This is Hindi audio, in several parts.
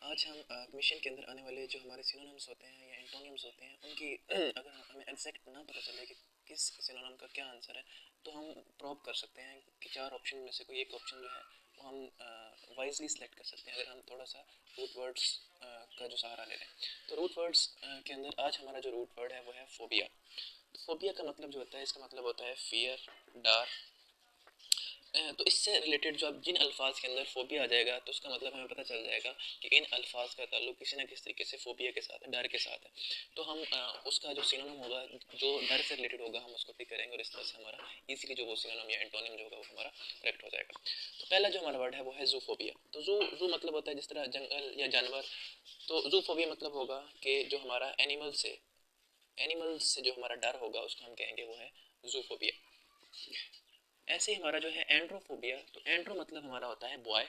आज हम मिशन के अंदर आने वाले जो हमारे सिनोनिम्स होते हैं या एंटोनिम्स होते हैं उनकी अगर हमें एग्जैक्ट ना पता चले कि किस सिनोनिम का क्या आंसर है तो हम प्रोब कर सकते हैं कि चार ऑप्शन में से कोई एक ऑप्शन जो है वो हम वाइजली सिलेक्ट कर सकते हैं अगर हम थोड़ा सा रूट वर्ड्स का जो सहारा ले लें। तो रूट वर्ड्स के अंदर आज हमारा जो रूट वर्ड है वो है फोबिया। तो फोबिया का मतलब जो होता है इसका मतलब होता है फियर, डर। तो इससे रिलेटेड जो अब जिन अल्फाज के अंदर फोबिया आ जाएगा तो उसका मतलब हमें पता चल जाएगा कि इन अल्फाज का ताल्लुक किसी ना किसी तरीके से फोबिया के साथ है, डर के साथ है। तो हम उसका जो सिनोनिम होगा जो डर से रिलेटेड होगा हम उसको टिक करेंगे और इस तरह से हमारा इजीली जो वो सिनोनिम या एंटोनिम जो होगा वो हमारा करेक्ट हो जाएगा। तो पहला जो हमारा वर्ड है वो है जूफोबिया। तो जू मतलब होता है जिस तरह जंगल या जानवर। तो जूफोबिया मतलब होगा कि जो हमारा एनिमल से जो हमारा डर होगा उसको हम कहेंगे वो है जूफोबिया। ऐसे ही हमारा जो है एंड्रोफोबिया। तो एंड्रो मतलब हमारा होता है बॉय,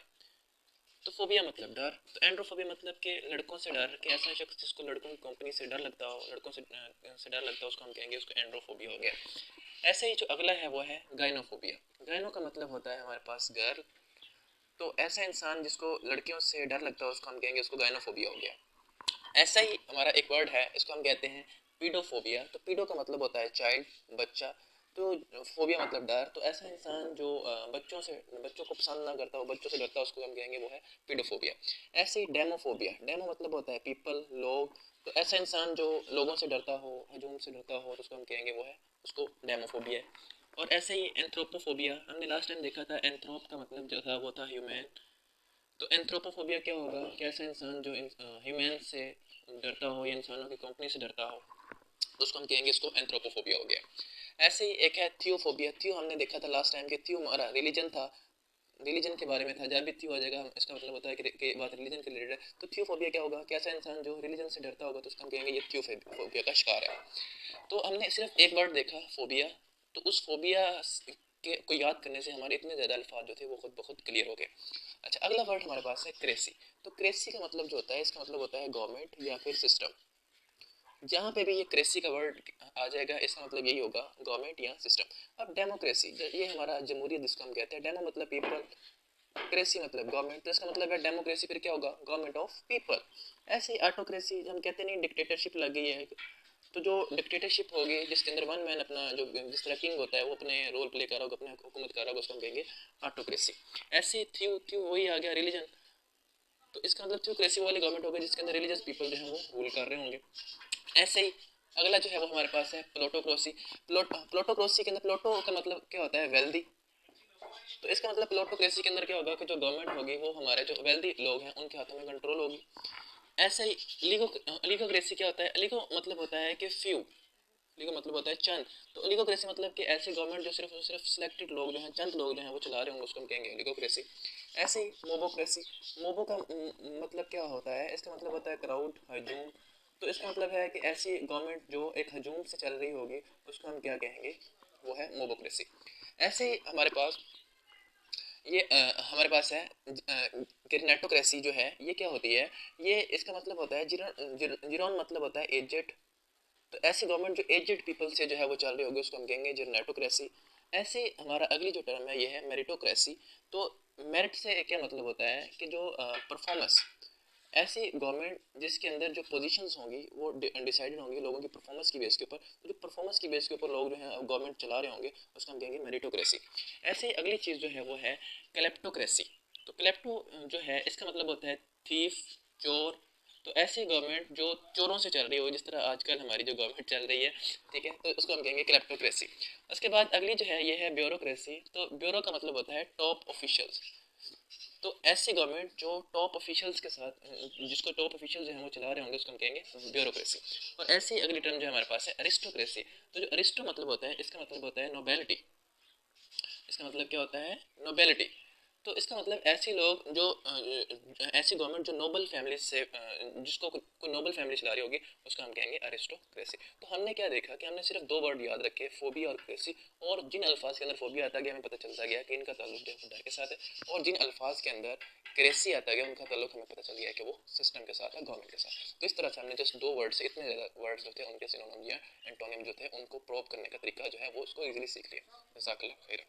तो फोबिया मतलब डर। तो एंड्रोफोबिया मतलब कि लड़कों से डर, कि ऐसा शख्स जिसको लड़कों की कंपनी से डर लगता हो, लड़कों से डर लगता हो उसको हम कहेंगे उसको एंड्रोफोबिया हो गया। ऐसे ही जो अगला है वो है गाइनोफोबिया। गाइनो का मतलब होता है हमारे पास गर्ल। तो ऐसा इंसान जिसको लड़कियों से डर लगता है उसको हम कहेंगे उसको गाइनोफोबिया हो गया। ऐसा ही हमारा एक वर्ड है इसको हम कहते हैं पीडोफोबिया। तो पीडो का मतलब होता है चाइल्ड, बच्चा। तो फोबिया मतलब डर। तो ऐसा इंसान जो बच्चों को पसंद ना करता हो, बच्चों से डरता हो उसको हम कहेंगे वो है पीडोफोबिया। ऐसे ही डेमोफोबिया। डेमो मतलब होता है पीपल, लोग। तो ऐसा इंसान जो लोगों से डरता हो, हजूम से डरता हो तो उसको हम कहेंगे वो है उसको डेमोफोबिया। और ऐसे ही एंथ्रोपोफोबिया हमने लास्ट टाइम देखा था। एंथ्रोप का मतलब जो था वो था ह्यूमन। तो एंथ्रोपोफोबिया क्या होगा कि ऐसा इंसान जो ह्यूमन से डरता हो या इंसानों की कंपनी से डरता हो तो उसको हम कहेंगे इसको एंथ्रोपोफोबिया हो गया। ऐसे ही एक है थियोफोबिया। थियो हमने देखा था लास्ट टाइम कि थियो हमारा रिलीजन था, रिलीजन के बारे में था। जब भी थियो आ जाएगा इसका मतलब होता है कि बात रिलीजन के रिलेटेड है। तो थियोफोबिया क्या होगा कि ऐसा इंसान जो रिलीजन से डरता होगा तो उसको हम कहेंगे ये थियोफोबिया का शिकार है। तो हमने सिर्फ एक वर्ड देखा फोबिया। तो उस फोबिया के को याद करने से हमारे इतने ज़्यादा अल्फाज जो थे वो खुद ब खुद क्लियर हो गए। अच्छा, अगला वर्ड हमारे पास है क्रेसी। तो क्रेसी का मतलब जो होता है इसका मतलब होता है गवर्नमेंट या फिर सिस्टम। जहाँ पे भी ये क्रेसी का वर्ड आ जाएगा इसका मतलब यही होगा गवर्नमेंट या सिस्टम। अब डेमोक्रेसी ये हमारा जमहूरियत जिसको हम कहते हैं। डेमो मतलब पीपल, क्रेसी मतलब गवर्नमेंट। तो इसका मतलब है डेमोक्रेसी फिर क्या होगा गवर्नमेंट ऑफ पीपल। ऐसे ही ऑटोक्रेसी हम कहते नहीं डिक्टेटरशिप लग गई है। तो जो डिक्टेटरशिप होगी जिसके अंदर वन मैन अपना जो जिस तरह किंग होता है वो अपने रोल प्ले कर रहा होगा, अपने हुकूमत कर रहा होगा, उसको हम कहेंगे ऑटोक्रेसी। ऐसे थ्यू थ्यू वही आ गया रिलीजन। तो इसका मतलब थ्योक्रेसी वाली गवर्नमेंट होगी जिसके अंदर रिलीजियस पीपल जो है वो रूल कर रहे होंगे। ऐसे ही अगला जो है वो हमारे पास है प्लोटोक्रोसी। प्लोटोक्रोसी के अंदर प्लोटो का मतलब क्या होता है वेल्दी। तो इसका मतलब प्लोटोक्रेसी के अंदर क्या होगा कि जो गवर्नमेंट होगी वो हमारे जो वेल्दी लोग हैं उनके हाथों में कंट्रोल होगी। ऐसे ही लिगोक्रेसी क्या होता है। लिगो मतलब होता है कि फ्यू, लिगो मतलब होता है चंद। तो लिगोक्रेसी मतलब कि ऐसी गवर्नमेंट जो सिर्फ सिलेक्टेड लोग जो हैं, चंद लोग जो हैं वो चला रहे होंगे उसको हम कहेंगे लिगोक्रेसी। ऐसे ही मोबोक्रेसी। मोबो का मतलब क्या होता है, इसका मतलब होता है क्राउड, हजूम। तो इसका मतलब है कि ऐसी गवर्नमेंट जो एक हजूम से चल रही होगी उसको हम क्या कहेंगे वो है मोबोक्रेसी। ऐसे ही हमारे पास है किरनेटोक्रेसी जो है ये क्या होती है। ये इसका मतलब होता है जिरोन मतलब होता है एजेड। तो ऐसी गवर्नमेंट जो एजेड पीपल से जो है वो चल रही होगी उसको हम कहेंगे जेनेटोक्रेसी। ऐसे हमारा अगली जो टर्म है ये है मेरिटोक्रेसी। तो मेरिट से क्या मतलब होता है कि जो परफॉर्मेंस, ऐसी गवर्नमेंट जिसके अंदर जो पोजीशंस होंगी वो डिसाइडेड होंगी लोगों की परफॉर्मेंस की बेस के ऊपर। तो जो परफॉर्मेंस की बेस के ऊपर लोग जो हैं गवर्नमेंट चला रहे होंगे उसको हम कहेंगे मेरिटोक्रेसी। ऐसे ही अगली चीज़ जो है वो है क्लेप्टोक्रेसी। तो क्लेप्टो जो है इसका मतलब होता है थीफ, चोर। तो ऐसी गवर्नमेंट जो चोरों से चल रही हो जिस तरह आजकल हमारी जो गवर्नमेंट चल रही है, ठीक है, तो उसको हम कहेंगे क्लेप्टोक्रेसी। उसके बाद अगली जो है ये है ब्यूरोक्रेसी। तो ब्यूरो का मतलब होता है टॉप ऑफिशियल्स। तो ऐसी गवर्नमेंट जो टॉप ऑफिशियल्स के साथ जिसको टॉप ऑफिशियल जो है वो चला रहे होंगे उसको हम कहेंगे ब्यूरोक्रेसी। और ऐसी ही अगली टर्म जो हमारे पास है अरिस्टोक्रेसी। तो जो अरिस्टो मतलब होता है इसका मतलब होता है नोबेलिटी। इसका मतलब क्या होता है नोबेलिटी। तो इसका मतलब ऐसे लोग जो ऐसी गवर्नमेंट जो नोबल फैमिली से जिसको कोई नोबल फैमिली चला रही होगी उसको हम कहेंगे अरिस्टोक्रेसी। तो हमने क्या देखा कि हमने सिर्फ दो वर्ड याद रखे, फोबिया और क्रेसी। और जिन अल्फाज के अंदर फोबिया आता गया हमें पता चलता गया कि इनका ताल्लुक जो है डर के साथ है, और जिन अल्फाज के अंदर क्रेसी आता गया उनका ताल्लुक हमें पता चल गया कि वो सिस्टम के साथ है, गवर्नमेंट के साथ। तो इस तरह से हमने जस्ट दो वर्ड से इतने ज़्यादा वर्ड्स जो थे उनके सिनोनिम या एंटोनिम जो थे उनको प्रूव करने का तरीका जो है वो उसको ईजिली सीख लिया। जज़ाकल्लाह खैर।